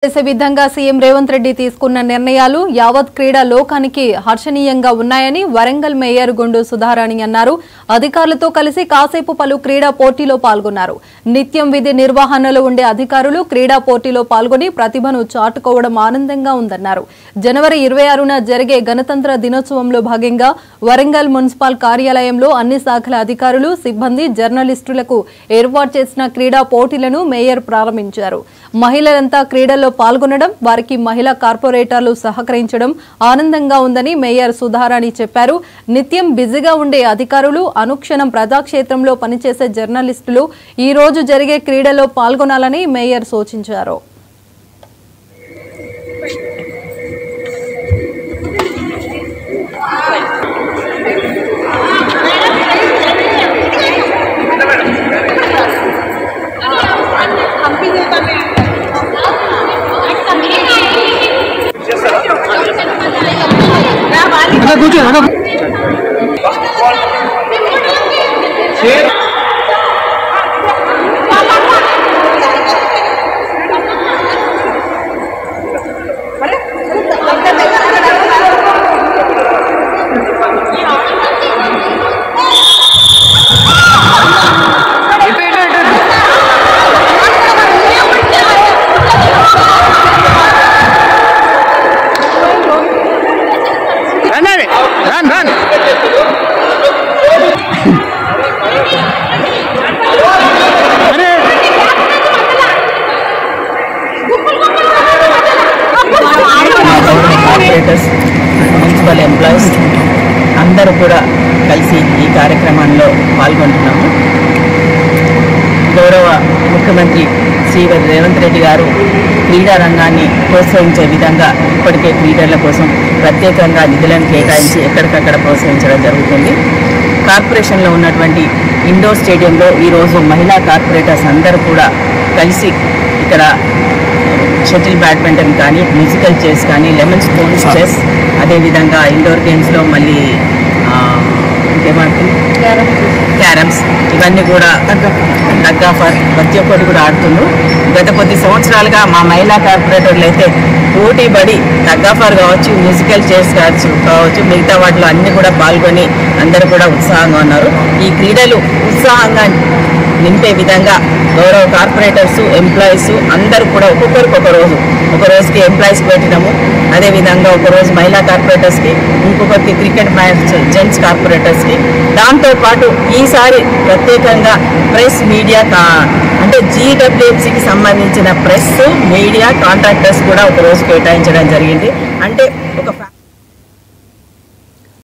చేసే విధంగా సీఎం రేవంత్ రెడ్డి తీసుకున్న నిర్ణయాలు యావత్ క్రీడా లోకానికి హర్షణీయంగా ఉన్నాయని వరంగల్ మేయర్ గుండు సుధారాణి అన్నారు. అధికారులతో కలిసి కాసేపు పలు క్రీడా పోటీలో పాల్గొన్నారు. నిత్యం విధి నిర్వహణలో ఉండే అధికారులు క్రీడా పోటీలో పాల్గొని ప్రతిభను చాటుకోవడం ఆనందంగా ఉందన్నారు. జనవరి 26న జరిగే గణతంత్ర దినోత్సవంలో భాగంగా వరంగల్ మున్సిపల్ కార్యాలయంలో అన్ని శాఖల అధికారులు, సిబ్బంది, జర్నలిస్టులకు ఏర్పాటు చేసిన క్రీడా పోటీలను మేయర్ ప్రారంభించారు. మహిళలంతా క్రీడల్లో పాల్గొనడం, వారికి మహిళా కార్పొరేటర్లు సహకరించడం ఆనందంగా ఉందని మేయర్ సుధారాణి చెప్పారు. నిత్యం బిజీగా ఉండే అధికారులు, అనుక్షణం ప్రజాక్షేత్రంలో పనిచేసే జర్నలిస్టులు ఈ రోజు జరిగే క్రీడలో పాల్గొనాలని మేయర్ సూచించారు. మున్సిపల్ ఎంప్లాయీస్ అందరూ కూడా కలిసి ఈ కార్యక్రమంలో పాల్గొంటున్నాము. గౌరవ ముఖ్యమంత్రి శ్రీ రేవంత్ రెడ్డి గారు క్రీడా రంగాన్ని ప్రోత్సహించే విధంగా ఇప్పటికే క్రీడల కోసం ప్రత్యేకంగా నిధులను కేటాయించి ఎక్కడికక్కడ ప్రోత్సహించడం జరుగుతుంది. కార్పొరేషన్లో ఉన్నటువంటి ఇండోర్ స్టేడియంలో ఈరోజు మహిళా కార్పొరేటర్స్ అందరూ కూడా కలిసి ఇక్కడ షటిల్ బ్యాడ్మింటన్ కానీ, మ్యూజికల్ చెస్ కానీ, లెమన్ స్పూన్ చెస్, అదేవిధంగా ఇండోర్ గేమ్స్లో మళ్ళీ ఇంకేమంటుంది క్యారమ్స్, ఇవన్నీ కూడా తగ్గాఫర్ ప్రతి ఒక్కటి కూడా ఆడుతున్నారు. గత కొద్ది సంవత్సరాలుగా మా మహిళా కార్పొరేటర్లు అయితే పోటీ పడి తగ్గాఫర్ కావచ్చు, మ్యూజికల్ చెస్ కావచ్చు, మిగతా వాటిలో అన్నీ కూడా పాల్గొని అందరూ కూడా ఉత్సాహంగా ఉన్నారు. ఈ క్రీడలు ఉత్సాహంగా నింపే విధంగా గౌరవ కార్పొరేటర్స్, ఎంప్లాయీస్ అందరూ కూడా ఒక్కొక్కరికి ఒక రోజుకి ఎంప్లాయీస్కి పెట్టినాము. అదేవిధంగా ఒకరోజు మహిళా కార్పొరేటర్స్కి, ఇంకొకరికి క్రికెట్ మ్యాచ్ జెంట్స్ కార్పొరేటర్స్కి, దాంతోపాటు ఈసారి ప్రత్యేకంగా ప్రెస్, మీడియా అంటే GWMCకి సంబంధించిన ప్రెస్, మీడియా కాంట్రాక్టర్స్ కూడా ఒక రోజు కేటాయించడం జరిగింది. అంటే ఒక